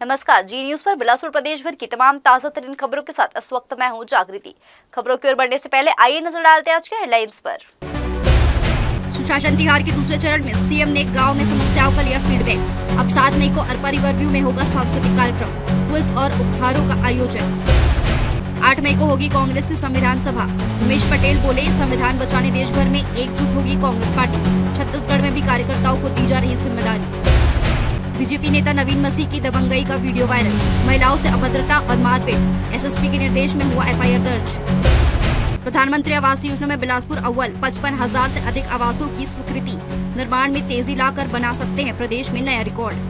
नमस्कार, जी न्यूज पर बिलासपुर प्रदेश भर की तमाम ताजा तरीन खबरों के साथ इस वक्त मैं हूं जागृति। खबरों की ओर बढ़ने से पहले आइए नजर डालते हैं आज के हेडलाइंस पर। सुशासन तिहार के दूसरे चरण में सीएम ने गांव में समस्याओं का लिया फीडबैक। अब 7 मई को अरपा रिवरव्यू में होगा सांस्कृतिक कार्यक्रम, क्विज और उपहारों का आयोजन। 8 मई को होगी कांग्रेस की संविधान सभा। उमेश पटेल बोले, संविधान बचाने देश भर में एकजुट होगी कांग्रेस पार्टी। छत्तीसगढ़ में भी कार्यकर्ताओं को दी जा रही जिम्मेदारी। बीजेपी नेता नवीन मसीह की दबंगई का वीडियो वायरल। महिलाओं से अभद्रता और मारपीट, एसएसपी के निर्देश में हुआ एफआईआर दर्ज। प्रधानमंत्री आवास योजना में बिलासपुर अव्वल, 55,000 से अधिक आवासों की स्वीकृति। निर्माण में तेजी लाकर बना सकते हैं प्रदेश में नया रिकॉर्ड।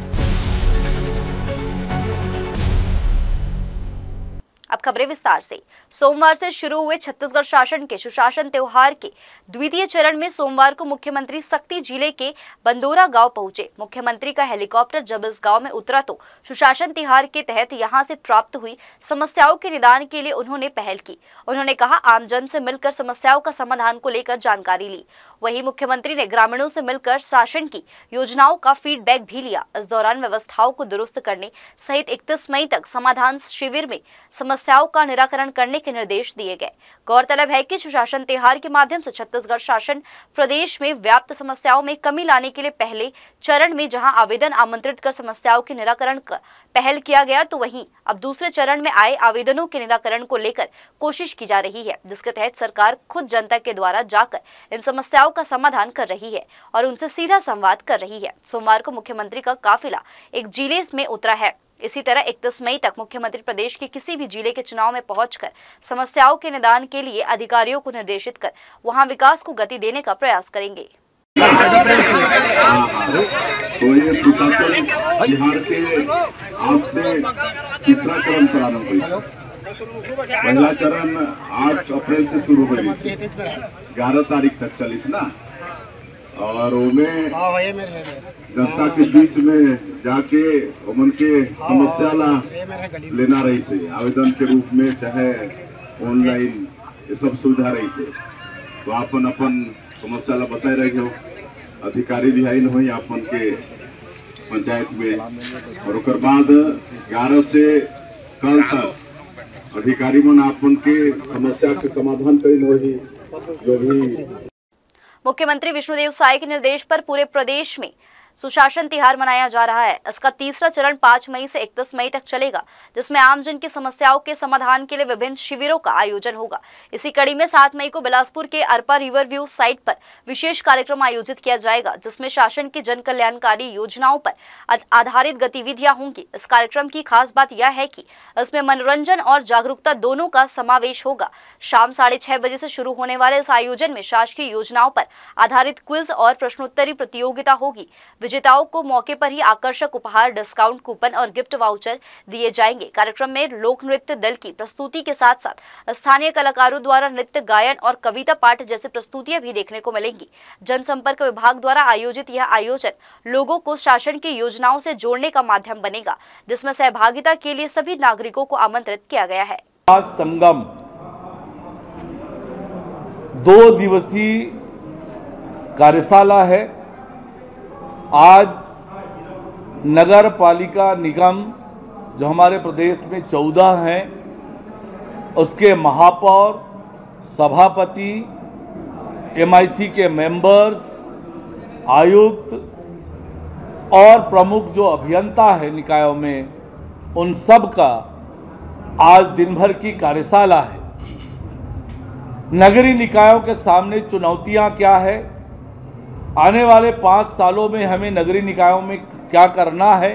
अब खबरें विस्तार से। सोमवार से शुरू हुए छत्तीसगढ़ शासन के सुशासन त्योहार के द्वितीय चरण में सोमवार को मुख्यमंत्री सक्ती जिले के बंदोरा गांव पहुंचे। मुख्यमंत्री का हेलीकॉप्टर जब इस गांव में उतरा तो सुशासन त्योहार के तहत यहां से प्राप्त हुई समस्याओं के निदान के लिए उन्होंने पहल की। उन्होंने कहा, आमजन से मिलकर समस्याओं का समाधान को लेकर जानकारी ली। वहीं मुख्यमंत्री ने ग्रामीणों से मिलकर शासन की योजनाओं का फीडबैक भी लिया। इस दौरान व्यवस्थाओं को दुरुस्त करने सहित 31 मई तक समाधान शिविर में समस्याओं का निराकरण करने के निर्देश दिए गए। गौरतलब है कि सुशासन त्योहार के माध्यम से छत्तीसगढ़ शासन प्रदेश में व्याप्त समस्याओं में कमी लाने के लिए पहले चरण में जहां आवेदन आमंत्रित कर समस्याओं के निराकरण का पहल किया गया, तो वहीं अब दूसरे चरण में आए आवेदनों के निराकरण को लेकर कोशिश की जा रही है, जिसके तहत सरकार खुद जनता के द्वारा जाकर इन समस्याओं का समाधान कर रही है और उनसे सीधा संवाद कर रही है। सोमवार को मुख्यमंत्री का काफिला एक जिले में उतरा है। इसी तरह 31 मई तक मुख्यमंत्री प्रदेश के किसी भी जिले के चुनाव में पहुंचकर समस्याओं के निदान के लिए अधिकारियों को निर्देशित कर वहां विकास को गति देने का प्रयास करेंगे। तो ये सुशासन तिहार के आज से तीसरा चरण प्रारंभ हुई। पहला चरण 8 अप्रैल से शुरू हुई, 11 तारीख तक चली ना, और उनमें जनता के बीच में जाके उनके समस्या ला लेना रही से आवेदन के रूप में, चाहे ऑनलाइन, ये सब सुविधा रही से। तो अपन अपन समस्या ला बताए रहे हो, अधिकारी भी आइन हुई अपन के पंचायत में, और उसके बाद 11 से कल तक अधिकारी मन अपन के समस्या के समाधान करें होगी। जो भी मुख्यमंत्री विष्णुदेव साय के निर्देश पर पूरे प्रदेश में सुशासन तिहार मनाया जा रहा है। इसका तीसरा चरण 5 मई से 31 मई तक चलेगा, जिसमें आमजन की समस्याओं के समाधान के लिए विभिन्न शिविरों का आयोजन होगा। इसी कड़ी में 7 मई को बिलासपुर के अरपा रिवरव्यू साइट पर विशेष कार्यक्रम आयोजित किया जाएगा, जिसमें शासन की जन कल्याणकारी योजनाओं पर आधारित गतिविधियां होंगी। इस कार्यक्रम की खास बात यह है कि इसमें मनोरंजन और जागरूकता दोनों का समावेश होगा। शाम 6:30 बजे से शुरू होने वाले इस आयोजन में शासकीय योजनाओं पर आधारित क्विज और प्रश्नोत्तरी प्रतियोगिता होगी। विजेताओं को मौके पर ही आकर्षक उपहार, डिस्काउंट कूपन और गिफ्ट वाउचर दिए जाएंगे। कार्यक्रम में लोक नृत्य दल की प्रस्तुति के साथ साथ स्थानीय कलाकारों द्वारा नृत्य, गायन और कविता पाठ जैसी प्रस्तुतियां भी देखने को मिलेंगी। जनसंपर्क विभाग द्वारा आयोजित यह आयोजन लोगों को शासन की योजनाओं से जोड़ने का माध्यम बनेगा, जिसमें सहभागिता के लिए सभी नागरिकों को आमंत्रित किया गया है। संगम 2 दिवसीय कार्यशाला है। आज नगर पालिका निगम जो हमारे प्रदेश में 14 हैं, उसके महापौर, सभापति, एमआईसी के मेंबर्स, आयुक्त और प्रमुख जो अभियंता है निकायों में, उन सब का आज दिन भर की कार्यशाला है। नगरीय निकायों के सामने चुनौतियां क्या है, आने वाले 5 सालों में हमें नगरीय निकायों में क्या करना है,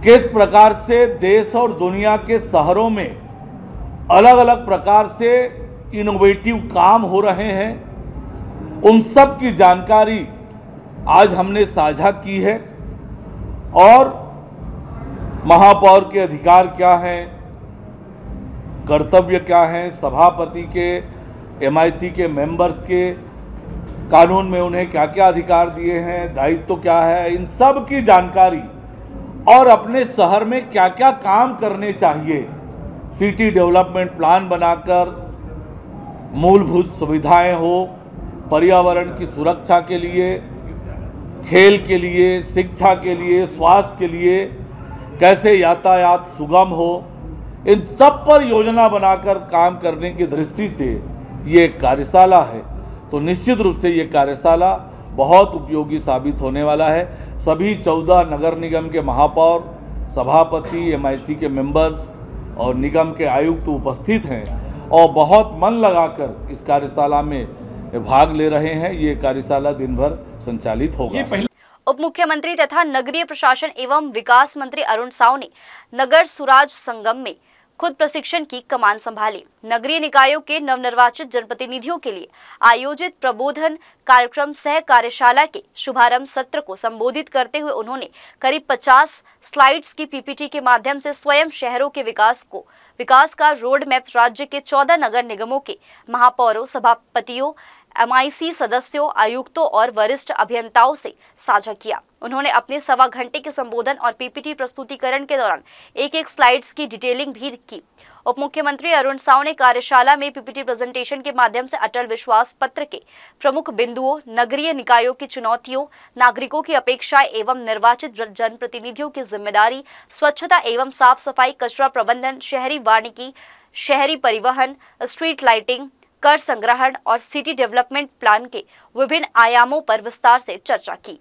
किस प्रकार से देश और दुनिया के शहरों में अलग अलग प्रकार से इनोवेटिव काम हो रहे हैं, उन सब की जानकारी आज हमने साझा की है। और महापौर के अधिकार क्या हैं, कर्तव्य क्या हैं, सभापति के, एमआईसी के मेंबर्स के कानून में उन्हें क्या क्या अधिकार दिए हैं, दायित्व क्या है, इन सब की जानकारी और अपने शहर में क्या क्या काम करने चाहिए, सिटी डेवलपमेंट प्लान बनाकर मूलभूत सुविधाएं हो, पर्यावरण की सुरक्षा के लिए, खेल के लिए, शिक्षा के लिए, स्वास्थ्य के लिए, कैसे यातायात सुगम हो, इन सब पर योजना बनाकर काम करने की दृष्टि से ये कार्यशाला है। तो निश्चित रूप से ये कार्यशाला बहुत उपयोगी साबित होने वाला है। सभी 14 नगर निगम के महापौर, सभापति, MIC के मेंबर्स और निगम के आयुक्त उपस्थित हैं और बहुत मन लगाकर इस कार्यशाला में भाग ले रहे हैं। ये कार्यशाला दिन भर संचालित होगा। उप मुख्यमंत्री तथा नगरीय प्रशासन एवं विकास मंत्री अरुण साव ने नगर सुराज संगम में खुद प्रशिक्षण की कमान संभाली। नगरीय निकायों के नवनिर्वाचित जनप्रतिनिधियों के लिए आयोजित प्रबोधन कार्यक्रम सह कार्यशाला के शुभारंभ सत्र को संबोधित करते हुए उन्होंने करीब 50 स्लाइड्स की PPT के माध्यम से स्वयं शहरों के विकास का रोड मैप राज्य के 14 नगर निगमों के महापौरों, सभापतियों, MIC सदस्यों, आयुक्तों और वरिष्ठ अभियंताओं से साझा किया। उन्होंने अपने 1.25 घंटे के संबोधन और PPT प्रस्तुतिकरण के दौरान एक स्लाइड्स की डिटेलिंग भी की। उप मुख्यमंत्री अरुण साव ने कार्यशाला में PPT प्रेजेंटेशन के माध्यम से अटल विश्वास पत्र के प्रमुख बिंदुओं, नगरीय निकायों की चुनौतियों, नागरिकों की अपेक्षाएं एवं निर्वाचित जनप्रतिनिधियों की जिम्मेदारी, स्वच्छता एवं साफ सफाई, कचरा प्रबंधन, शहरी वानिकी, शहरी परिवहन, स्ट्रीट लाइटिंग, कर संग्रहण और सिटी डेवलपमेंट प्लान के विभिन्न आयामों पर विस्तार से चर्चा की।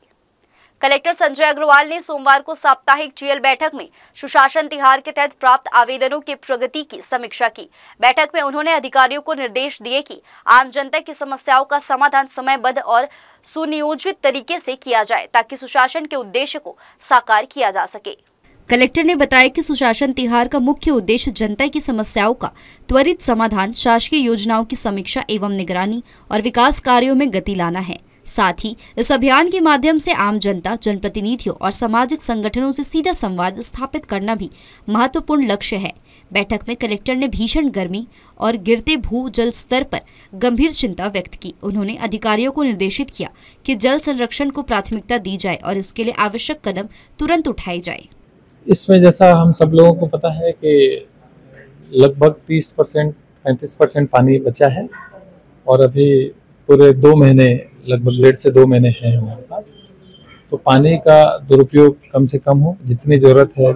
कलेक्टर संजय अग्रवाल ने सोमवार को साप्ताहिक GL बैठक में सुशासन तिहार के तहत प्राप्त आवेदनों की प्रगति की समीक्षा की। बैठक में उन्होंने अधिकारियों को निर्देश दिए कि आम जनता की समस्याओं का समाधान समयबद्ध और सुनियोजित तरीके से किया जाए ताकि सुशासन के उद्देश्य को साकार किया जा सके। कलेक्टर ने बताया कि सुशासन तिहार का मुख्य उद्देश्य जनता की समस्याओं का त्वरित समाधान, शासकीय योजनाओं की समीक्षा एवं निगरानी और विकास कार्यों में गति लाना है। साथ ही इस अभियान के माध्यम से आम जनता, जनप्रतिनिधियों और सामाजिक संगठनों से सीधा संवाद स्थापित करना भी महत्वपूर्ण लक्ष्य है। बैठक में कलेक्टर ने भीषण गर्मी और गिरते भू जल स्तर पर गंभीर चिंता व्यक्त की। उन्होंने अधिकारियों को निर्देशित किया कि जल संरक्षण को प्राथमिकता दी जाए और इसके लिए आवश्यक कदम तुरंत उठाए जाए। इसमें जैसा हम सब लोगों को पता है कि लगभग 30% 35% पानी बचा है और अभी पूरे 2 महीने, लगभग 1.5 से 2 महीने हैं हमारे पास। तो पानी का दुरुपयोग कम से कम हो, जितनी ज़रूरत है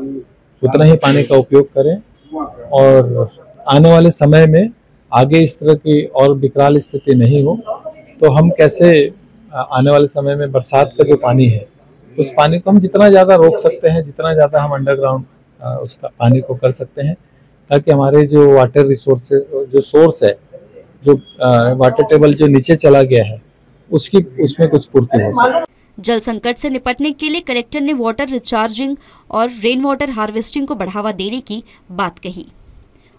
उतना ही पानी का उपयोग करें और आने वाले समय में आगे इस तरह की और विकराल स्थिति नहीं हो। तो हम कैसे आने वाले समय में बरसात का जो पानी है उस पानी को हम जितना ज़्यादा रोक सकते हैं, जितना ज़्यादा हम अंडरग्राउंड उसका पानी को कर सकते हैं, ताकि हमारे जो वाटर रिसोर्स जो सोर्स है, जो वाटर टेबल जो नीचे चला गया है उसमें कुछ पूर्ति हो सके। जल संकट से निपटने के लिए कलेक्टर ने वाटर रिचार्जिंग और रेन वाटर हार्वेस्टिंग को बढ़ावा देने की बात कही।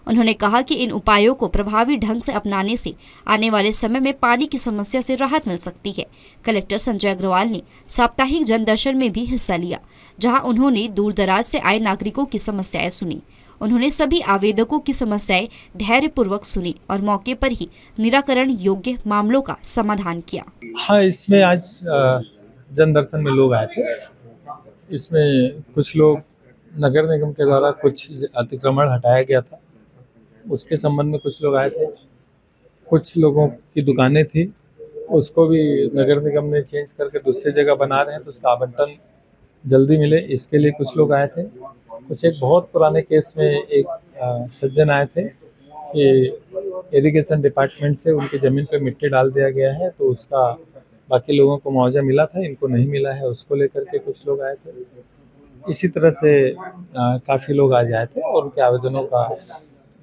उन्होंने कहा कि इन उपायों को प्रभावी ढंग से अपनाने से आने वाले समय में पानी की समस्या से राहत मिल सकती है। कलेक्टर संजय अग्रवाल ने साप्ताहिक जनदर्शन में भी हिस्सा लिया, जहां उन्होंने दूर दराज से आए नागरिकों की समस्याएं सुनी। उन्होंने सभी आवेदकों की समस्याएं धैर्यपूर्वक सुनी और मौके पर ही निराकरण योग्य मामलों का समाधान किया। हाँ, इसमें आज जनदर्शन में लोग आए थे। इसमें कुछ लोग नगर निगम के द्वारा कुछ अतिक्रमण हटाया गया था, उसके संबंध में कुछ लोग आए थे। कुछ लोगों की दुकानें थी, उसको भी नगर निगम ने चेंज करके दूसरी जगह बना रहे हैं, तो उसका आवंटन जल्दी मिले, इसके लिए कुछ लोग आए थे। कुछ एक बहुत पुराने केस में एक सज्जन आए थे कि इरिगेशन डिपार्टमेंट से उनकी ज़मीन पे मिट्टी डाल दिया गया है, तो उसका बाकी लोगों को मुआवजा मिला था, इनको नहीं मिला है, उसको लेकर के कुछ लोग आए थे। इसी तरह से काफ़ी लोग आज आए थे और उनके आवेदनों का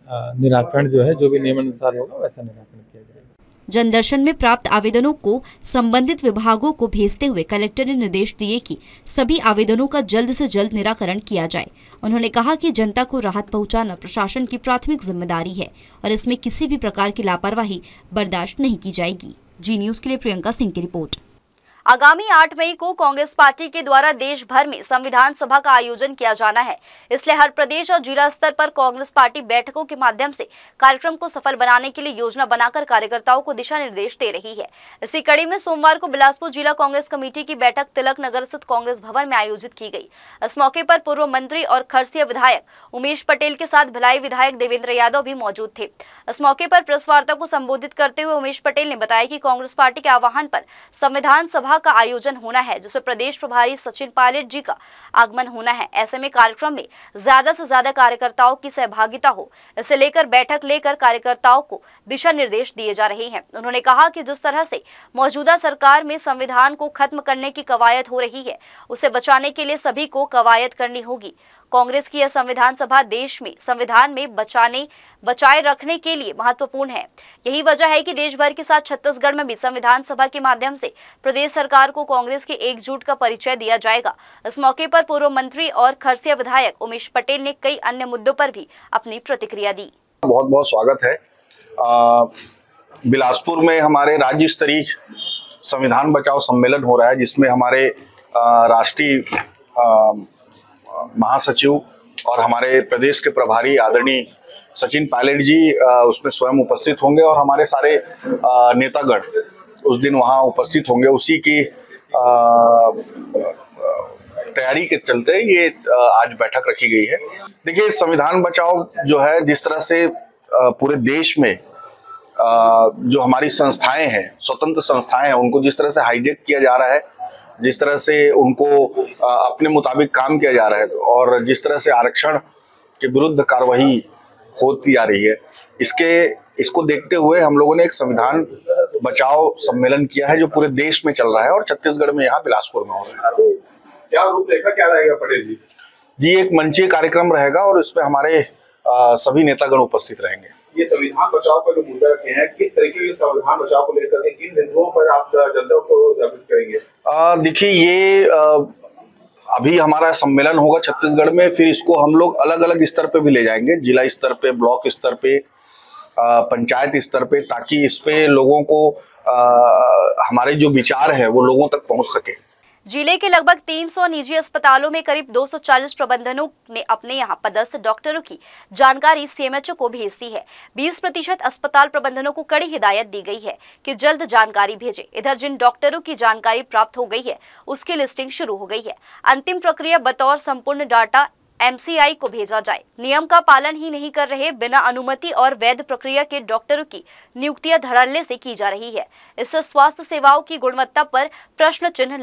निराकरण जो है, जो भी नियमानुसार होगा वैसा निराकरण किया जाएगा। जनदर्शन में प्राप्त आवेदनों को संबंधित विभागों को भेजते हुए कलेक्टर ने निर्देश दिए कि सभी आवेदनों का जल्द से जल्द निराकरण किया जाए। उन्होंने कहा कि जनता को राहत पहुंचाना प्रशासन की प्राथमिक जिम्मेदारी है और इसमें किसी भी प्रकार की लापरवाही बर्दाश्त नहीं की जाएगी। जी न्यूज के लिए प्रियंका सिंह की रिपोर्ट। आगामी 8 मई को कांग्रेस पार्टी के द्वारा देश भर में संविधान सभा का आयोजन किया जाना है। इसलिए हर प्रदेश और जिला स्तर पर कांग्रेस पार्टी बैठकों के माध्यम से कार्यक्रम को सफल बनाने के लिए योजना बनाकर कार्यकर्ताओं को दिशा निर्देश दे रही है। इसी कड़ी में सोमवार को बिलासपुर जिला कांग्रेस कमेटी की बैठक तिलक नगर स्थित कांग्रेस भवन में आयोजित की गई। इस मौके पर पूर्व मंत्री और खरसिया विधायक उमेश पटेल के साथ भिलाई विधायक देवेंद्र यादव भी मौजूद थे। इस मौके पर प्रेस वार्ता को संबोधित करते हुए उमेश पटेल ने बताया कि कांग्रेस पार्टी के आह्वान पर संविधान सभा सभा का आयोजन होना है, जिसमें प्रदेश प्रभारी सचिन पायलट जी का आगमन होना है। ऐसे में कार्यक्रम में ज्यादा से ज्यादा कार्यकर्ताओं की सहभागिता हो, इसे लेकर बैठक लेकर कार्यकर्ताओं को दिशा निर्देश दिए जा रहे हैं। उन्होंने कहा कि जिस तरह से मौजूदा सरकार में संविधान को खत्म करने की कवायद हो रही है, उसे बचाने के लिए सभी को कवायद करनी होगी। कांग्रेस की यह संविधान सभा देश में संविधान में बचाए रखने के लिए महत्वपूर्ण है। यही वजह है कि देश भर के साथ छत्तीसगढ़ में भी संविधान सभा के माध्यम से प्रदेश सरकार को कांग्रेस के एकजुट का परिचय दिया जाएगा। इस मौके पर पूर्व मंत्री और खरसिया विधायक उमेश पटेल ने कई अन्य मुद्दों पर भी अपनी प्रतिक्रिया दी। बहुत बहुत स्वागत है। बिलासपुर में हमारे राज्य स्तरीय संविधान बचाओ सम्मेलन हो रहा है, जिसमें हमारे राष्ट्रीय महासचिव और हमारे प्रदेश के प्रभारी आदरणीय सचिन पायलट जी उसमें स्वयं उपस्थित होंगे और हमारे सारे नेतागण उस दिन वहां उपस्थित होंगे। उसी की तैयारी के चलते ये आज बैठक रखी गई है। देखिए, संविधान बचाओ जो है, जिस तरह से पूरे देश में जो हमारी संस्थाएं हैं, स्वतंत्र संस्थाएं हैं, उनको जिस तरह से हाईजैक किया जा रहा है, जिस तरह से उनको अपने मुताबिक काम किया जा रहा है और जिस तरह से आरक्षण के विरुद्ध कार्रवाई होती जा रही है, इसको देखते हुए हम लोगों ने एक संविधान बचाओ सम्मेलन किया है जो पूरे देश में चल रहा है और छत्तीसगढ़ में यहाँ बिलासपुर में हो रहा है। क्या रूपरेखा क्या रहेगा पटेल जी? जी, एक मंचीय कार्यक्रम रहेगा और इसमें हमारे सभी नेतागण उपस्थित रहेंगे। ये संविधान बचाओ का जो मुद्दा रखे हैं, किस तरीके के संविधान बचाओ को लेकर के किन बिंदुओं पर आप जनता को जागरूक करेंगे? देखिए, ये अभी हमारा सम्मेलन होगा छत्तीसगढ़ में, फिर इसको हम लोग अलग अलग स्तर पे भी ले जाएंगे, जिला स्तर पे, ब्लॉक स्तर पे, पंचायत स्तर पे, ताकि इस पे लोगों को हमारे जो विचार है वो लोगों तक पहुंच सके। जिले के लगभग 300 निजी अस्पतालों में करीब 240 प्रबंधनों ने अपने यहां पदस्थ डॉक्टरों की जानकारी सीएमएचओ को भेज दी है। 20% अस्पताल प्रबंधनों को कड़ी हिदायत दी गई है कि जल्द जानकारी भेजें। इधर जिन डॉक्टरों की जानकारी प्राप्त हो गई है, उसकी लिस्टिंग शुरू हो गई है। अंतिम प्रक्रिया बतौर संपूर्ण डाटा एमसीआई को भेजा जाए। नियम का पालन ही नहीं कर रहे बिना अनुमति और वैध प्रक्रिया के डॉक्टरों की नियुक्तियां धड़ल्ले से की जा रही है। इससे स्वास्थ्य सेवाओं की गुणवत्ता पर प्रश्न चिन्ह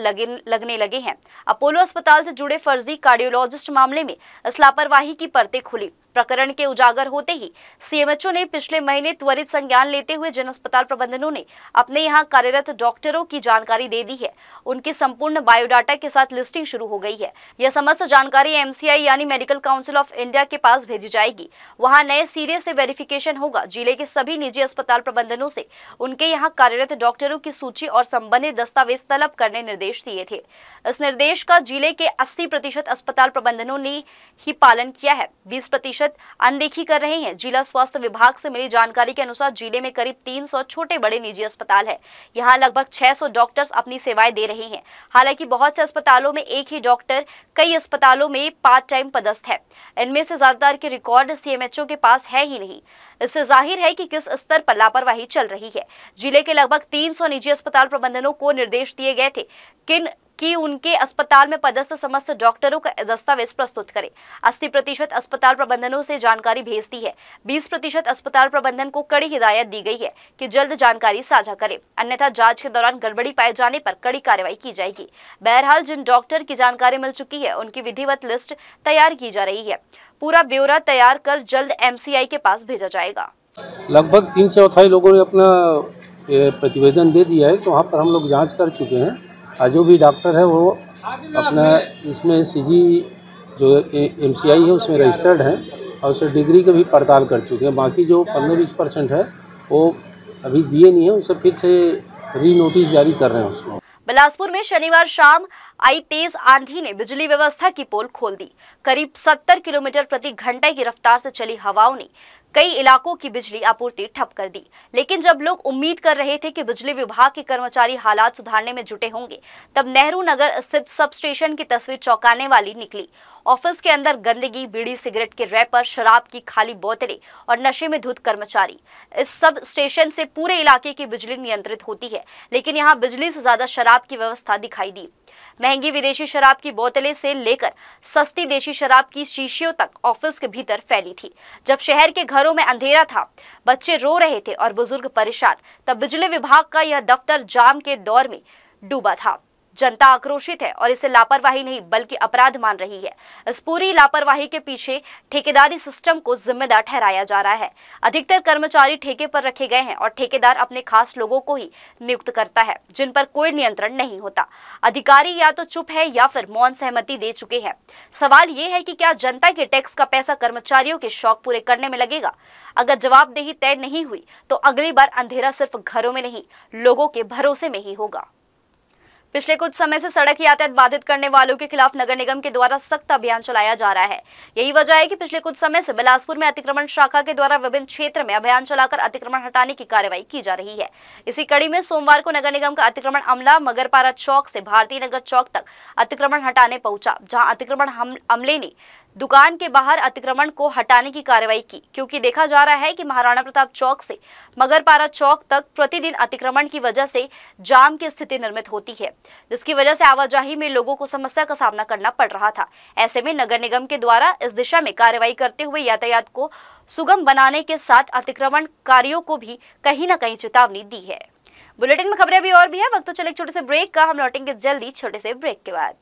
लगने लगे हैं। अपोलो अस्पताल से जुड़े फर्जी कार्डियोलॉजिस्ट मामले में इस लापरवाही की परतें खुली। प्रकरण के उजागर होते ही सीएमएचओ ने पिछले महीने त्वरित संज्ञान लेते हुए जिन अस्पताल प्रबंधनों ने अपने यहां कार्यरत डॉक्टरों की जानकारी दे दी है, उनके संपूर्ण बायोडाटा के साथ लिस्टिंग शुरू हो गई है। यह समस्त जानकारी एमसीआई यानी मेडिकल काउंसिल ऑफ इंडिया के पास भेजी जाएगी। वहां नए सिरे से वेरिफिकेशन होगा। जिले के सभी निजी अस्पताल प्रबंधनों से उनके यहाँ कार्यरत डॉक्टरों की सूची और संबंधित दस्तावेज तलब करने निर्देश दिए थे। इस निर्देश का जिले के 80% अस्पताल प्रबंधनों ने ही पालन किया है। 20% अनदेखी कर रहे हैं। जिला स्वास्थ्य विभाग से मिली जानकारी के अनुसार जिले में करीब 300 छोटे बड़े निजी अस्पताल है। यहाँ लगभग 600 डॉक्टर्स अपनी सेवाएं दे रहे हैं। हालांकि बहुत से अस्पतालों में एक ही डॉक्टर कई अस्पतालों में पार्ट टाइम पदस्थ है। इनमें से ज्यादातर के रिकॉर्ड सीएमएचओ के पास है ही नहीं। इससे जाहिर है कि किस स्तर पर लापरवाही चल रही है। जिले के लगभग 300 निजी अस्पताल प्रबंधनों को निर्देश दिए गए थे कि उनके अस्पताल में पदस्थ समस्त डॉक्टरों का दस्तावेज प्रस्तुत करें। 80% अस्पताल प्रबंधनों से जानकारी भेज दी है। 20% अस्पताल प्रबंधन को कड़ी हिदायत दी गई है कि जल्द जानकारी साझा करें, अन्यथा जांच के दौरान गड़बड़ी पाए जाने पर कड़ी कार्रवाई की जाएगी। बहरहाल जिन डॉक्टर की जानकारी मिल चुकी है, उनकी विधिवत लिस्ट तैयार की जा रही है। पूरा ब्यौरा तैयार कर जल्द एमसीआई के पास भेजा जाएगा। लगभग 3/4 लोगों ने अपना प्रतिवेदन दे दिया है, तो वहाँ पर हम लोग जाँच कर चुके हैं। जो भी डॉक्टर है वो अपना इसमें सीजी जो एमसीआई है उसमें रजिस्टर्ड है और उसे डिग्री का भी पड़ताल कर चुके हैं। बाकी जो 15-20% है वो अभी दिए नहीं है, उसे फिर से री नोटिस जारी कर रहे हैं उसको। बिलासपुर में शनिवार शाम आई तेज आंधी ने बिजली व्यवस्था की पोल खोल दी। करीब 70 किलोमीटर प्रति घंटे की रफ्तार से चली हवाओं ने कई इलाकों की बिजली आपूर्ति ठप कर दी। लेकिन जब लोग उम्मीद कर रहे थे कि बिजली विभाग के कर्मचारी हालात सुधारने में जुटे होंगे, तब नेहरू नगर स्थित सब स्टेशन की तस्वीर चौंकाने वाली निकली। ऑफिस के अंदर गंदगी, बीड़ी सिगरेट के रैपर, शराब की खाली बोतलें और नशे में धुत कर्मचारी। इस सब स्टेशन से पूरे इलाके की बिजली नियंत्रित होती है, लेकिन यहाँ बिजली से ज्यादा शराब की व्यवस्था दिखाई दी। महंगी विदेशी शराब की बोतलें से लेकर सस्ती देशी शराब की शीशियों तक ऑफिस के भीतर फैली थी। जब शहर के घरों में अंधेरा था, बच्चे रो रहे थे और बुजुर्ग परेशान, तब बिजली विभाग का यह दफ्तर जाम के दौर में डूबा था। जनता आक्रोशित है और इसे लापरवाही नहीं बल्कि अपराध मान रही है। इस पूरी लापरवाही के पीछे ठेकेदारी सिस्टम को जिम्मेदार ठहराया जा रहा है। अधिकतर कर्मचारी ठेके पर रखे गए हैं और ठेकेदार अपने खास लोगों को ही नियुक्त करता है जिन पर कोई नियंत्रण नहीं होता। अधिकारी या तो चुप है या फिर मौन सहमति दे चुके हैं। सवाल ये है कि क्या जनता के टैक्स का पैसा कर्मचारियों के शौक पूरे करने में लगेगा? अगर जवाबदेही तय नहीं हुई तो अगली बार अंधेरा सिर्फ घरों में नहीं, लोगों के भरोसे में ही होगा। पिछले कुछ समय से सड़क यातायात बाधित करने वालों के खिलाफ नगर निगम के द्वारा सख्त अभियान चलाया जा रहा है। यही वजह है कि पिछले कुछ समय से बिलासपुर में अतिक्रमण शाखा के द्वारा विभिन्न क्षेत्र में अभियान चलाकर अतिक्रमण हटाने की कार्रवाई की जा रही है। इसी कड़ी में सोमवार को नगर निगम का अतिक्रमण अमला मगरपारा चौक से भारतीय नगर चौक तक अतिक्रमण हटाने पहुंचा, जहां अतिक्रमण अमले ने दुकान के बाहर अतिक्रमण को हटाने की कार्रवाई की, क्योंकि देखा जा रहा है कि महाराणा प्रताप चौक से मगरपारा चौक तक प्रतिदिन अतिक्रमण की वजह से जाम की स्थिति निर्मित होती है, जिसकी वजह से आवाजाही में लोगों को समस्या का सामना करना पड़ रहा था। ऐसे में नगर निगम के द्वारा इस दिशा में कार्रवाई करते हुए यातायात को सुगम बनाने के साथ अतिक्रमणकारियों को भी कहीं न कहीं चेतावनी दी है। बुलेटिन में खबरें अभी और भी है, वक्त तो चले एक छोटे से ब्रेक का। हम लौटेंगे जल्दी छोटे से ब्रेक के बाद।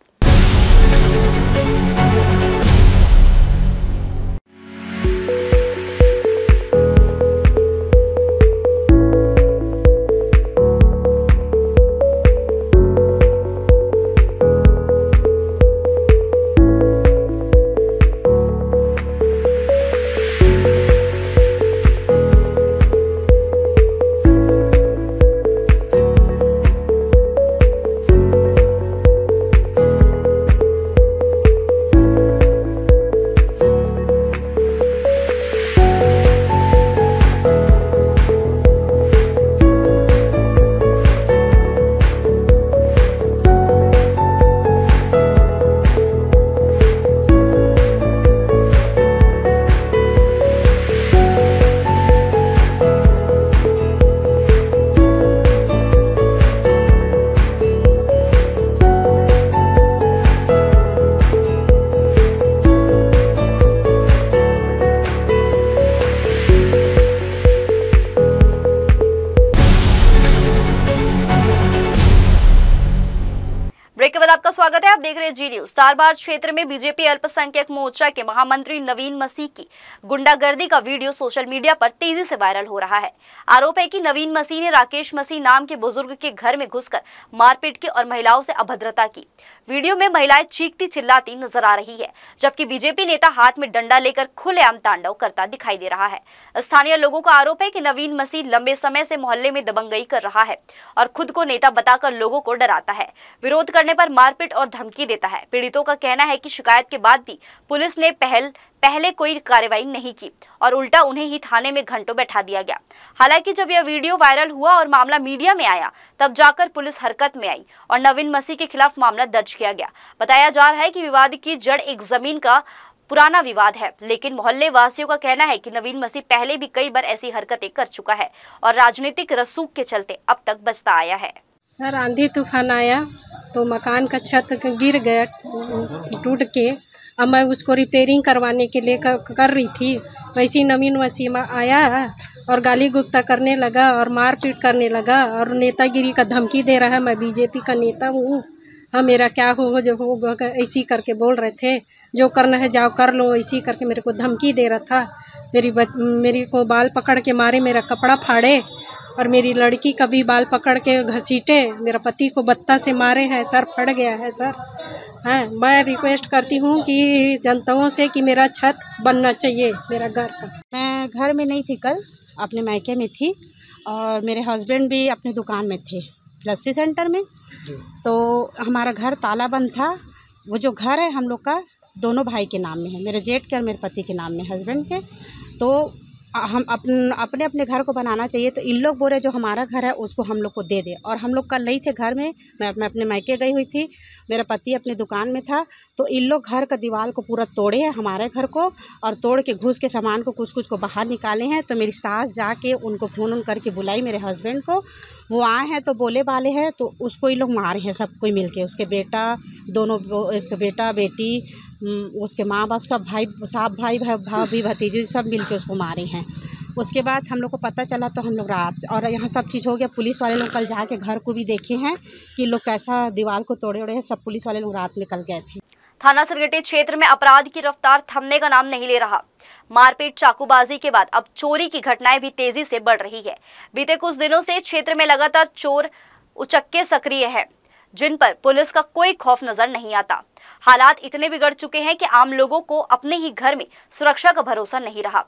ब्रेक के बाद आपका स्वागत है। आप देख रहे हैं जी न्यूज। सारबार क्षेत्र में बीजेपी अल्पसंख्यक मोर्चा के महामंत्री नवीन मसीह की गुंडागर्दी का वीडियो सोशल मीडिया पर तेजी से वायरल हो रहा है। आरोप है कि नवीन मसीह ने राकेश मसीह नाम के बुजुर्ग के घर में घुसकर मारपीट की और महिलाओं से अभद्रता की। वीडियो में महिलाएं चीखती चिल्लाती नजर आ रही है, जबकि बीजेपी नेता हाथ में डंडा लेकर खुलेआम तांडव करता दिखाई दे रहा है। स्थानीय लोगों का आरोप है कि नवीन मसीह लंबे समय से मोहल्ले में दबंगई कर रहा है और खुद को नेता बताकर लोगों को डराता है। विरोध करने पर मारपीट और धमकी देता है। पीड़ितों का कहना है कि शिकायत के बाद भी पुलिस ने पहले कोई कार्रवाई नहीं की और उल्टा उन्हें ही थाने में घंटों बैठा दिया गया। हालांकि जब यह वीडियो वायरल हुआ और मामला मीडिया में आया, तब जाकर पुलिस हरकत में आई और नवीन मसीह के खिलाफ मामला दर्ज किया गया। बताया जा रहा है कि विवाद की जड़ एक जमीन का पुराना विवाद है, लेकिन मोहल्ले वासियों का कहना है कि नवीन मसीह पहले भी कई बार ऐसी हरकतें कर चुका है और राजनीतिक रसूख के चलते अब तक बचता आया है। सर, आंधी तूफान आया तो मकान का छत गिर गया टूट के। अब मैं उसको रिपेयरिंग करवाने के लिए कर रही थी, वैसे नवीन मसीह आया और गाली गुप्ता करने लगा और मारपीट करने लगा और नेतागिरी का धमकी दे रहा है। मैं बीजेपी का नेता हूँ, हाँ मेरा क्या हो जो होगा, ऐसी करके बोल रहे थे। जो करना है जाओ कर लो, ऐसी करके मेरे को धमकी दे रहा था। मेरी को बाल पकड़ के मारे, मेरा कपड़ा फाड़े और मेरी लड़की का भी बाल पकड़ के घसीटे। मेरा पति को बत्ता से मारे हैं, सर फट गया है सर। हाँ, मैं रिक्वेस्ट करती हूँ कि जनताओं से कि मेरा छत बनना चाहिए मेरा घर का। मैं घर में नहीं थी, कल अपने मायके में थी और मेरे हस्बैंड भी अपने दुकान में थे लस्सी सेंटर में। तो हमारा घर ताला बंद था। वो जो घर है हम लोग का दोनों भाई के नाम में है, मेरे जेठ के और मेरे पति के नाम में, हस्बैंड के। तो हम अपने अपने घर को बनाना चाहिए। तो इन लोग बोल रहे जो हमारा घर है उसको हम लोग को दे दे। और हम लोग कल नहीं थे घर में, मैं अपने मायके गई हुई थी, मेरा पति अपने दुकान में था। तो इन लोग घर का दीवार को पूरा तोड़े हैं हमारे घर को, और तोड़ के घुस के सामान को कुछ को बाहर निकाले हैं। तो मेरी सास जाके उनको फ़ोन करके बुलाई मेरे हस्बैंड को। वो आए हैं तो बोले वाले हैं, तो उसको ये लोग मारे हैं सब कोई मिल के, उसके बेटा दोनों, इसके बेटा बेटी, उसके माँ बाप सब भाई भाभी भतीजी सब मिल के उसको मारे हैं। उसके बाद हम लोग को पता चला तो हम लोग रात, और यहाँ सब चीज़ हो गया। पुलिस वाले लोग कल जाके घर को भी देखे हैं कि लोग कैसा दीवार को तोड़े उड़े हैं। सब पुलिस वाले लोग रात में कल गए थे। थाना सिरगिटी क्षेत्र में अपराध की रफ्तार थमने का नाम नहीं ले रहा। मारपीट, चाकूबाजी के बाद अब चोरी की घटनाएं भी तेजी से बढ़ रही है। बीते कुछ दिनों से क्षेत्र में लगातार चोर उचक्के सक्रिय है, जिन पर पुलिस का कोई खौफ नजर नहीं आता। हालात इतने बिगड़ चुके हैं कि आम लोगों को अपने ही घर में सुरक्षा का भरोसा नहीं रहा।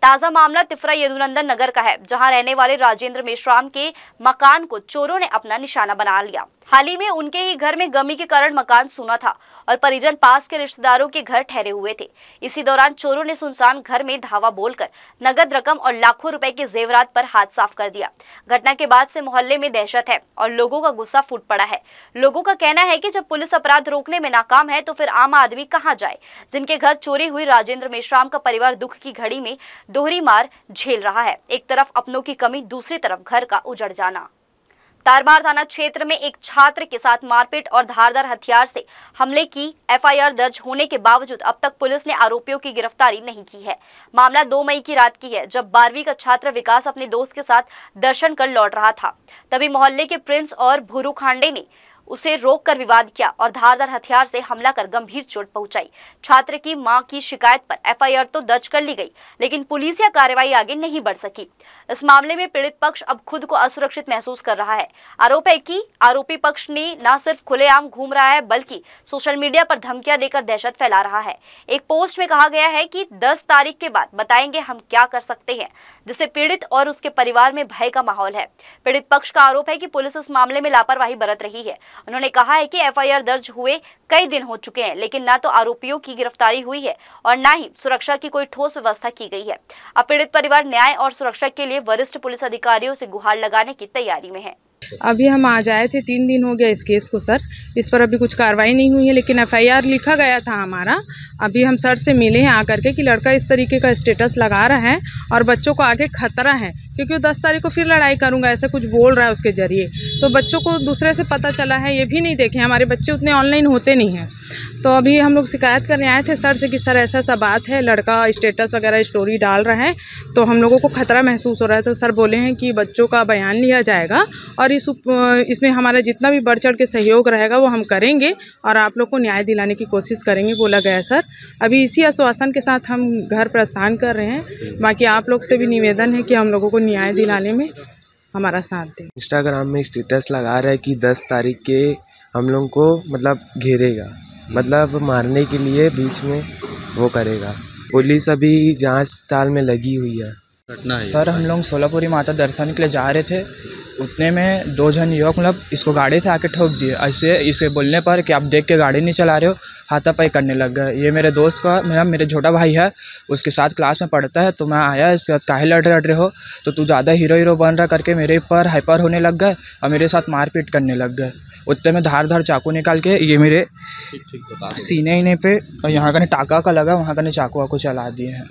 ताजा मामला तिफरा यदुनंदन नगर का है, जहां रहने वाले राजेंद्र मेश्राम के मकान को चोरों ने अपना निशाना बना लिया। हाल ही में उनके ही घर में गमी के कारण मकान सूना था और परिजन पास के रिश्तेदारों के घर ठहरे हुए थे। इसी दौरान चोरों ने सुनसान घर में धावा बोलकर नगद रकम और लाखों रुपए के जेवरात पर हाथ साफ कर दिया। घटना के बाद से मोहल्ले में दहशत है और लोगों का गुस्सा फूट पड़ा है। लोगों का कहना है कि जब पुलिस अपराध रोकने में नाकाम है तो फिर आम आदमी कहां जाए, जिनके घर चोरी हुई। राजेंद्र मेश्राम का परिवार दुख की घड़ी में दोहरी मार झेल रहा है। एक तरफ अपनों की कमी, दूसरी तरफ घर का उजड़ जाना। तारबार थाना क्षेत्र में एक छात्र के साथ मारपीट और धारदार हथियार से हमले की एफआईआर दर्ज होने के बावजूद अब तक पुलिस ने आरोपियों की गिरफ्तारी नहीं की है। मामला 2 मई की रात की है, जब 12वीं का छात्र विकास अपने दोस्त के साथ दर्शन कर लौट रहा था। तभी मोहल्ले के प्रिंस और भूरू खांडे ने उसे रोककर विवाद किया और धारदार हथियार से हमला कर गंभीर चोट पहुंचाई। छात्र की मां की शिकायत पर एफआईआर तो दर्ज कर ली गई, लेकिन पुलिसिया कार्रवाई आगे नहीं बढ़ सकी। इस मामले में पीड़ित पक्ष अब खुद को असुरक्षित महसूस कर रहा है। आरोप है कि आरोपी पक्ष ने न सिर्फ खुलेआम घूम रहा है, बल्कि सोशल मीडिया पर धमकियां देकर दहशत फैला रहा है। एक पोस्ट में कहा गया है कि 10 तारीख के बाद बताएंगे हम क्या कर सकते हैं, जिससे पीड़ित और उसके परिवार में भय का माहौल है। पीड़ित पक्ष का आरोप है कि पुलिस इस मामले में लापरवाही बरत रही है। उन्होंने कहा है कि एफआईआर दर्ज हुए कई दिन हो चुके हैं, लेकिन न तो आरोपियों की गिरफ्तारी हुई है और न ही सुरक्षा की कोई ठोस व्यवस्था की गई है। अब पीड़ित परिवार न्याय और सुरक्षा के लिए वरिष्ठ पुलिस अधिकारियों से गुहार लगाने की तैयारी में है। अभी हम आज आए थे, 3 दिन हो गया इस केस को सर। इस पर अभी कुछ कार्रवाई नहीं हुई है, लेकिन एफआईआर लिखा गया था हमारा। अभी हम सर से मिले हैं आकर के कि लड़का इस तरीके का स्टेटस लगा रहा है और बच्चों को आगे खतरा है, क्योंकि वो 10 तारीख को फिर लड़ाई करूंगा ऐसा कुछ बोल रहा है उसके जरिए। तो बच्चों को दूसरे से पता चला है, ये भी नहीं देखे, हमारे बच्चे उतने ऑनलाइन होते नहीं हैं। तो अभी हम लोग शिकायत करने आए थे सर से कि सर ऐसा ऐसा बात है, लड़का स्टेटस वगैरह स्टोरी डाल रहा है, तो हम लोगों को खतरा महसूस हो रहा है। तो सर बोले हैं कि बच्चों का बयान लिया जाएगा और इसमें हमारा जितना भी बढ़ चढ़ के सहयोग रहेगा वो हम करेंगे और आप लोग को न्याय दिलाने की कोशिश करेंगे, बोला गया सर। अभी इसी आश्वासन के साथ हम घर प्रस्थान कर रहे हैं। बाकी आप लोग से भी निवेदन है कि हम लोगों को न्याय दिलाने में हमारा साथ दें। इंस्टाग्राम में स्टेटस लगा रहा है कि 10 तारीख के हम लोग को मतलब घेरेगा, मतलब मारने के लिए बीच में वो करेगा। पुलिस अभी जांच ताल में लगी हुई है। सर हम लोग सोलापुरी माता दर्शन के लिए जा रहे थे, उतने में 2 जन युवक मतलब इसको गाड़ी से आके ठोक दिए। ऐसे इसे बोलने पर कि आप देख के गाड़ी नहीं चला रहे हो, हाथापाई करने लग गए। ये मेरे दोस्त का मेरे छोटा भाई है, उसके साथ क्लास में पढ़ता है। तो मैं आया, इसके बाद काहे लड़ रहे हो, तो तू ज़्यादा हीरो बन रहा करके मेरे पर हाइपर होने लग गए और मेरे साथ मारपीट करने लग गए। उतने में धार चाकू निकाल के ये मेरे सीने पे और यहाँ का टाका का लगा, वहाँ का चाकू वाकू चला दिए हैं।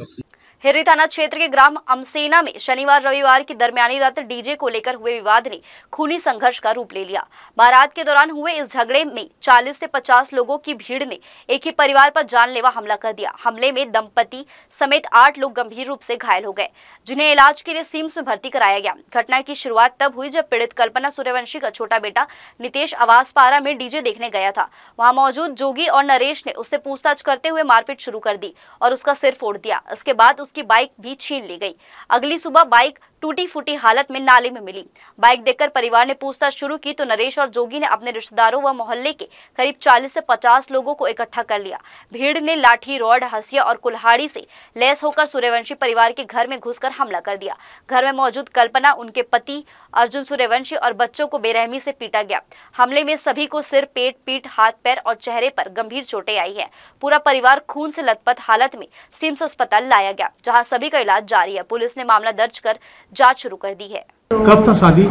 हिर्री थाना क्षेत्र के ग्राम अमसेना में शनिवार रविवार की दरमियानी रात डीजे को लेकर हुए विवाद ने खूनी संघर्ष का रूप ले लिया। बारात के दौरान हुए इस झगड़े में 40 से 50 लोगों की भीड़ ने एक ही परिवार पर जानलेवा हमला कर दिया। हमले में दंपति समेत 8 लोग गंभीर रूप से घायल हो गए, जिन्हें इलाज के लिए सिम्स में भर्ती कराया गया। घटना की शुरुआत तब हुई जब पीड़ित कल्पना सूर्यवंशी का छोटा बेटा नितेश आवास पारा में डीजे देखने गया था। वहां मौजूद जोगी और नरेश ने उससे पूछताछ करते हुए मारपीट शुरू कर दी और उसका सिर फोड़ दिया। इसके बाद उसकी बाइक भी छीन ली गई। अगली सुबह बाइक टूटी फूटी हालत में नाले में मिली। बाइक देखकर परिवार ने पूछताछ शुरू की तो नरेश और जोगी ने अपने रिश्तेदारों व मोहल्ले के करीब 40 से 50 लोगों को इकट्ठा कर लिया। भीड़ ने लाठी, रॉड, हंसिया और कुल्हाड़ी से लैस होकर सूर्यवंशी परिवार के घर में घुसकर हमला कर दिया। घर में मौजूद कल्पना, उनके पति अर्जुन सूर्यवंशी और बच्चों को बेरहमी से पीटा गया। हमले में सभी को सिर, पेट, पीठ, हाथ, पैर और चेहरे पर गंभीर चोटें आई है। पूरा परिवार खून से लथपथ हालत में सिम्स अस्पताल लाया गया, जहाँ सभी का इलाज जारी है। पुलिस ने मामला दर्ज कर जांच शुरू कर दी है। कब था शादी?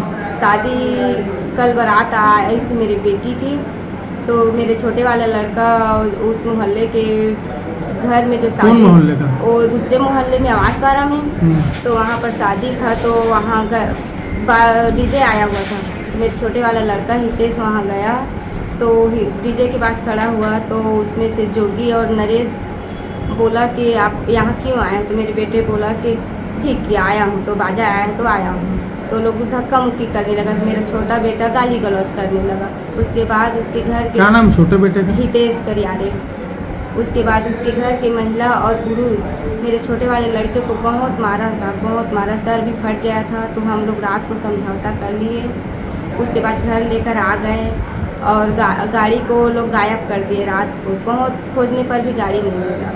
कल बारात आई थी मेरी बेटी की, तो मेरे छोटे वाला लड़का उस मोहल्ले के घर में जो शादी, वो दूसरे मोहल्ले में आवासपारा में, तो वहाँ पर शादी था। तो वहाँ डीजे आया हुआ था, मेरे छोटे वाला लड़का हितेश वहाँ गया, तो डीजे के पास खड़ा हुआ। तो उसमें से जोगी और नरेश बोला कि आप यहाँ क्यों आए? तो मेरे बेटे बोला कि ठीक किया, आया हूँ तो बाजा आया है तो आया हूँ। तो लोग धक्का मुक्की करने लगा, मेरा छोटा बेटा गाली गलौज करने लगा। उसके बाद उसके घर के, क्या नाम छोटे बेटे का? हितेश करियारे। उसके बाद उसके घर के महिला और पुरुष मेरे छोटे वाले लड़के को बहुत मारा साहब, बहुत मारा, सर भी फट गया था। तो हम लोग रात को समझौता कर लिए। उसके बाद घर लेकर आ गए और गाड़ी को लोग गायब कर दिए। रात को बहुत खोजने पर भी गाड़ी नहीं मिला।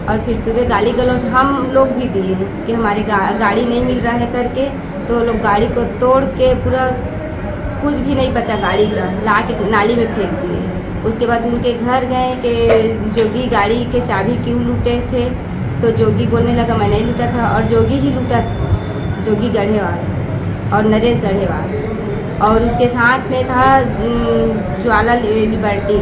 और फिर सुबह गाली गलौज हम लोग भी दिए कि हमारी गाड़ी नहीं मिल रहा है करके। तो लोग गाड़ी को तोड़ के पूरा कुछ भी नहीं बचा गाड़ी का, ला के नाली में फेंक दिए। उसके बाद उनके घर गए कि जोगी गाड़ी के चाबी क्यों लूटे थे। तो जोगी बोलने लगा मैं नहीं लूटा था, और जोगी ही लूटा था, जोगी गढ़ेवाल और नरेश गढ़ेवाल, और उसके साथ में था ज्वाला लिबर्टी।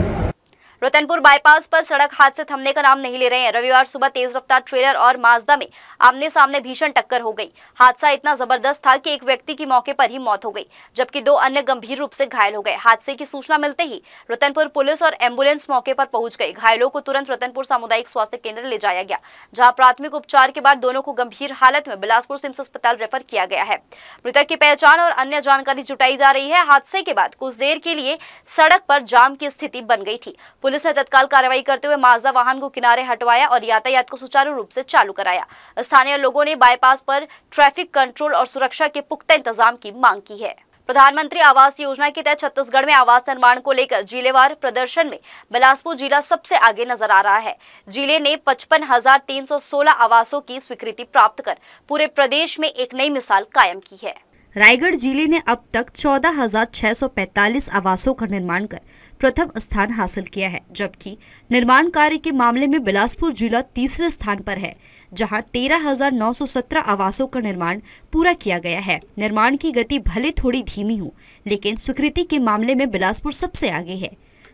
रतनपुर बाईपास पर सड़क हादसे थमने का नाम नहीं ले रहे हैं। रविवार सुबह तेज रफ्तार ट्रेलर और माजदा में आमने सामने भीषण टक्कर हो गई। हादसा इतना जबरदस्त था कि एक व्यक्ति की मौके पर ही मौत हो गई, जबकि 2 अन्य गंभीर रूप से घायल हो गए। हादसे की सूचना मिलते ही रतनपुर पुलिस और एम्बुलेंस मौके पर पहुंच गई। घायलों को तुरंत रतनपुर सामुदायिक स्वास्थ्य केंद्र ले जाया गया, जहाँ प्राथमिक उपचार के बाद दोनों को गंभीर हालत में बिलासपुर सिम्स अस्पताल रेफर किया गया है। मृतक की पहचान और अन्य जानकारी जुटाई जा रही है। हादसे के बाद कुछ देर के लिए सड़क पर जाम की स्थिति बन गई थी। पुलिस ने तत्काल कार्रवाई करते हुए माजदा वाहन को किनारे हटवाया और यातायात को सुचारू रूप से चालू कराया। स्थानीय लोगों ने बाईपास पर ट्रैफिक कंट्रोल और सुरक्षा के पुख्ता इंतजाम की मांग की है। प्रधानमंत्री आवास योजना के तहत छत्तीसगढ़ में आवास निर्माण को लेकर जिलेवार प्रदर्शन में बिलासपुर जिला सबसे आगे नजर आ रहा है। जिले ने 55,316 आवासों की स्वीकृति प्राप्त कर पूरे प्रदेश में एक नई मिसाल कायम की है। रायगढ़ जिले ने अब तक 14,645 आवासों का निर्माण कर प्रथम स्थान हासिल किया है, जबकि निर्माण कार्य के मामले में बिलासपुर जिला तीसरे स्थान पर है, जहां 13,917 आवासों का निर्माण पूरा किया गया है। निर्माण की गति भले थोड़ी धीमी हो, लेकिन स्वीकृति के मामले में बिलासपुर सबसे आगे है।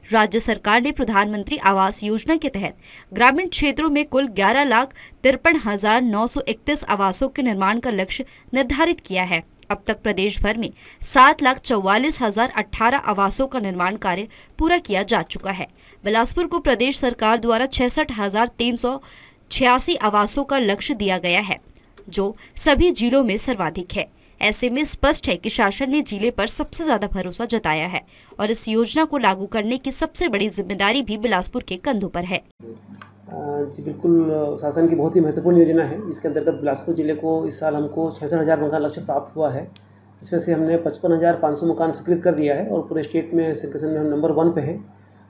राज्य सरकार ने प्रधानमंत्री आवास योजना के तहत ग्रामीण क्षेत्रों में कुल 11,53,931 आवासों के निर्माण का लक्ष्य निर्धारित किया है। अब तक प्रदेश भर में 7,44,018 आवासों का निर्माण कार्य पूरा किया जा चुका है। बिलासपुर को प्रदेश सरकार द्वारा 66,386 आवासों का लक्ष्य दिया गया है, जो सभी जिलों में सर्वाधिक है। ऐसे में स्पष्ट है कि शासन ने जिले पर सबसे ज्यादा भरोसा जताया है और इस योजना को लागू करने की सबसे बड़ी जिम्मेदारी भी बिलासपुर के कंधों पर है। जी बिल्कुल, शासन की बहुत ही महत्वपूर्ण योजना है, जिसके अंतर्गत बिलासपुर जिले को इस साल हमको 66,000 मकान लक्ष्य प्राप्त हुआ है, जिसमें से हमने 55,500 मकान स्वीकृत कर दिया है और पूरे स्टेट में सर्कुलेशन में हम नंबर 1 पे हैं।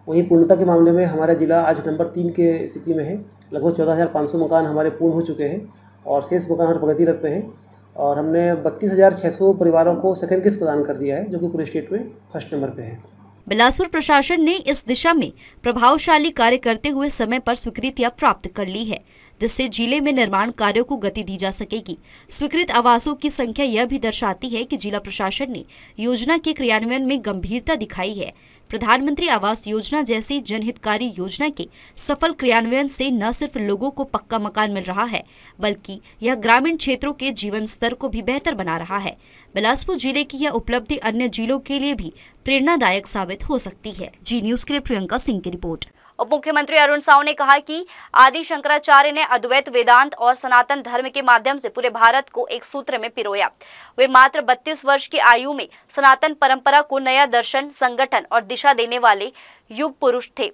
वहीं पूर्णता के मामले में हमारा जिला आज नंबर 3 के स्थिति में है। लगभग 14,500 मकान हमारे पूर्ण हो चुके हैं और शेष मकान हमारे प्रगतिरत पे हैं, और हमने 32,600 परिवारों को सेकेंड किस्त प्रदान कर दिया है, जो कि पूरे स्टेट में फर्स्ट नंबर पे है। बिलासपुर प्रशासन ने इस दिशा में प्रभावशाली कार्य करते हुए समय पर स्वीकृतियां प्राप्त कर ली है, जिससे जिले में निर्माण कार्यों को गति दी जा सकेगी। स्वीकृत आवासों की संख्या यह भी दर्शाती है कि जिला प्रशासन ने योजना के क्रियान्वयन में गंभीरता दिखाई है। प्रधानमंत्री आवास योजना जैसी जनहितकारी योजना के सफल क्रियान्वयन से न सिर्फ लोगों को पक्का मकान मिल रहा है, बल्कि यह ग्रामीण क्षेत्रों के जीवन स्तर को भी बेहतर बना रहा है। बिलासपुर जिले की यह उपलब्धि अन्य जिलों के लिए भी प्रेरणादायक साबित हो सकती है। जी न्यूज के लिए प्रियंका सिंह की रिपोर्ट। उप मुख्यमंत्री अरुण साव ने कहा कि आदि शंकराचार्य ने अद्वैत वेदांत और सनातन धर्म के माध्यम से पूरे भारत को एक सूत्र में पिरोया। वे मात्र 32 वर्ष की आयु में सनातन परंपरा को नया दर्शन, संगठन और दिशा देने वाले युग पुरुष थे।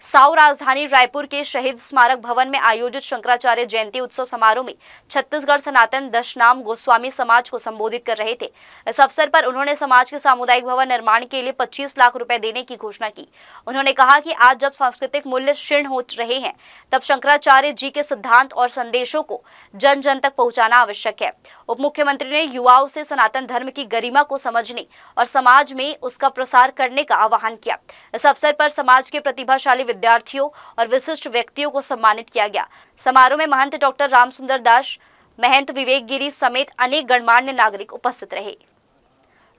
साव राजधानी रायपुर के शहीद स्मारक भवन में आयोजित शंकराचार्य जयंती उत्सव समारोह में छत्तीसगढ़ सनातन दशनाम गोस्वामी समाज को संबोधित कर रहे थे। इस अवसर पर उन्होंने समाज के सामुदायिक भवन निर्माण के लिए 25 लाख रुपए देने की घोषणा की। उन्होंने कहा कि आज जब सांस्कृतिक मूल्य क्षीण हो रहे हैं, तब शंकराचार्य जी के सिद्धांत और संदेशों को जन जन तक पहुंचाना आवश्यक है। उप मुख्यमंत्री ने युवाओं से सनातन धर्म की गरिमा को समझने और समाज में उसका प्रसार करने का आह्वान किया। इस अवसर पर समाज के प्रतिभाशाली विद्यार्थियों और विशिष्ट व्यक्तियों को सम्मानित किया गया। समारोह में महंत डॉक्टर रामसुंदर दास, महंत विवेक गिरी समेत अनेक गणमान्य नागरिक उपस्थित रहे।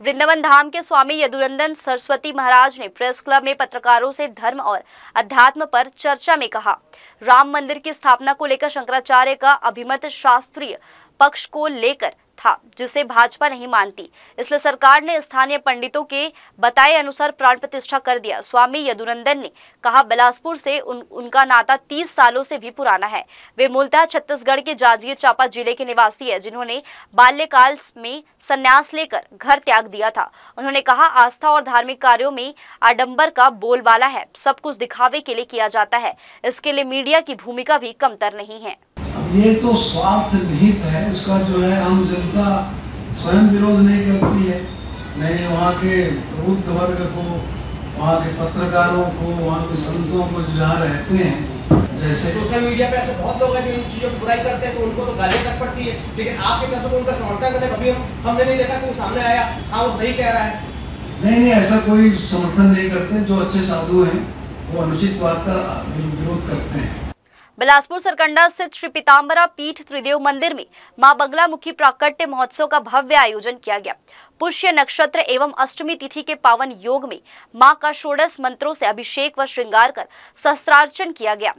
वृंदावन धाम के स्वामी यदुनंदन सरस्वती महाराज ने प्रेस क्लब में पत्रकारों से धर्म और अध्यात्म पर चर्चा में कहा, राम मंदिर की स्थापना को लेकर शंकराचार्य का अभिमत शास्त्रीय पक्ष को लेकर था, जिसे भाजपा नहीं मानती। इसलिए सरकार ने स्थानीय पंडितों के बताए अनुसार प्राण प्रतिष्ठा कर दिया। स्वामी यदुनंदन ने कहा, बिलासपुर से उनका नाता 30 सालों से भी पुराना है। वे मूलतः छत्तीसगढ़ के जांजगीर चांपा जिले के निवासी है, जिन्होंने बाल्यकाल में संन्यास लेकर घर त्याग दिया था। उन्होंने कहा, आस्था और धार्मिक कार्यों में आडंबर का बोलबाला है, सब कुछ दिखावे के लिए किया जाता है। इसके लिए मीडिया की भूमिका भी कमतर नहीं है। ये तो स्वार्थ निहित है, उसका जो है आम जनता स्वयं विरोध नहीं करती है, नहीं वहाँ के प्रबुद्ध वर्ग को, वहाँ के पत्रकारों को, वहाँ के संतों को जो जहाँ रहते हैं, जैसे सोशल मीडिया पे ऐसे बहुत लोग हैं जो इन चीजों की बुराई करते हैं, तो उनको तो गाली तक पड़ती है, लेकिन आपके तरफ तो उनका समर्थन करने कभी हमने नहीं देखा कि वो सामने आया, हाँ वो सही कह रहा है। नहीं, ऐसा कोई समर्थन नहीं करते। जो अच्छे साधु हैं वो अनुचित बात का विरोध करते हैं। बिलासपुर सरकंडा स्थित श्री पीताम्बरा पीठ त्रिदेव मंदिर में मां बगलामुखी प्राकट्य महोत्सव का भव्य आयोजन किया गया। पुष्य नक्षत्र एवं अष्टमी तिथि के पावन योग में मां का षोडश मंत्रों से अभिषेक व श्रृंगार कर शस्त्रार्चन किया गया।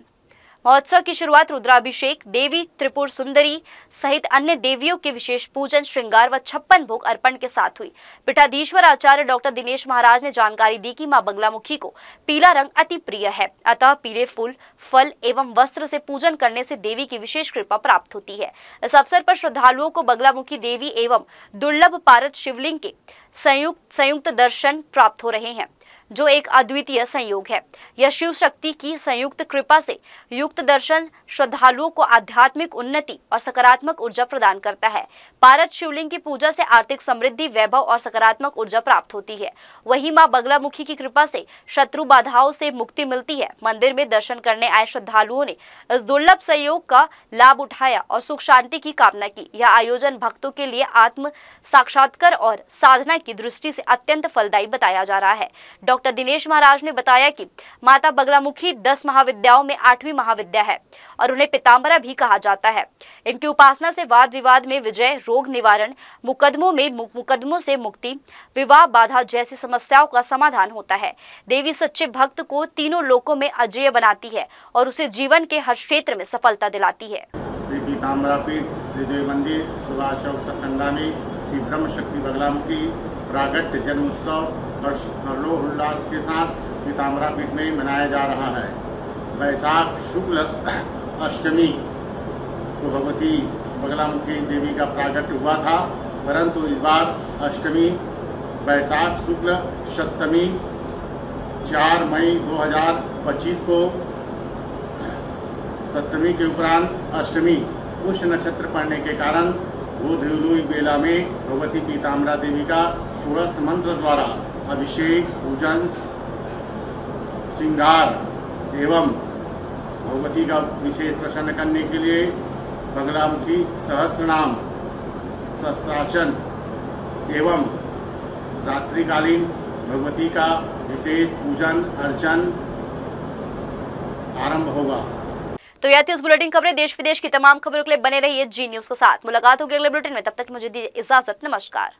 महोत्सव की शुरुआत रुद्राभिषेक, देवी त्रिपुर सुंदरी सहित अन्य देवियों के विशेष पूजन, श्रृंगार व 56 भोग अर्पण के साथ हुई। पीठाधीश्वर आचार्य डॉक्टर दिनेश महाराज ने जानकारी दी कि मां बगलामुखी को पीला रंग अति प्रिय है, अतः पीले फूल, फल एवं वस्त्र से पूजन करने से देवी की विशेष कृपा प्राप्त होती है। इस अवसर पर श्रद्धालुओं को बगलामुखी देवी एवं दुर्लभ पारद शिवलिंग के संयुक्त दर्शन प्राप्त हो रहे हैं, जो एक अद्वितीय संयोग है। यह शिव शक्ति की संयुक्त कृपा से युक्त दर्शन श्रद्धालुओं को आध्यात्मिक उन्नति और सकारात्मक ऊर्जा प्रदान करता है। पारद शिवलिंग की पूजा से आर्थिक समृद्धि, वैभव और सकारात्मक ऊर्जा प्राप्त होती है। वहीं मां बगलामुखी की कृपा से शत्रु बाधाओं से मुक्ति मिलती है। मंदिर में दर्शन करने आए श्रद्धालुओं ने इस दुर्लभ संयोग का लाभ उठाया और सुख शांति की कामना की। यह आयोजन भक्तों के लिए आत्म साक्षात्कार और साधना की दृष्टि से अत्यंत फलदायी बताया जा रहा है। डॉक्टर दिनेश महाराज ने बताया कि माता बगलामुखी 10 महाविद्याओं में 8वीं महाविद्या है और उन्हें पीताम्बरा भी कहा जाता है। इनकी उपासना से वाद विवाद में विजय, रोग निवारण, मुकदमों से मुक्ति, विवाह बाधा जैसी समस्याओं का समाधान होता है। देवी सच्चे भक्त को तीनों लोकों में अजेय बनाती है और उसे जीवन के हर क्षेत्र में सफलता दिलाती है। श्री पीताम्बरा पीठ त्रिदेव मंदिर सुभाष चौक सरकंडा में श्री ब्रह्म शक्ति बगलामुखी प्राकट्य जन्म उत्सव हर्षोल्लास के साथ पीताम्बरा पीठ में मनाया जा रहा है। वैशाख शुक्ल अष्टमी को भगवती बगलामुखी देवी का प्राकट्य हुआ था, परंतु इस बार अष्टमी वैशाख शुक्ल सप्तमी 4 मई 2025 को, सप्तमी के उपरांत अष्टमी पुष्य नक्षत्र पड़ने के कारण गोधूली बेला में भगवती पीताम्बरा देवी का षोडश मंत्र द्वारा अभिषेक, पूजन, श्रृंगार एवं भगवती का विशेष प्रसन्न करने के लिए बगलामुखी सहस्त्रनाम, शस्त्रार्चन एवं रात्रिकालीन भगवती का विशेष पूजन अर्चन आरंभ होगा। तो यह थी इस बुलेटिन खबरें। देश विदेश की तमाम खबरों के लिए बने रहिए जी न्यूज के साथ। मुलाकात होगी अगले बुलेटिन में, तब तक मुझे दीजिए इजाजत। नमस्कार।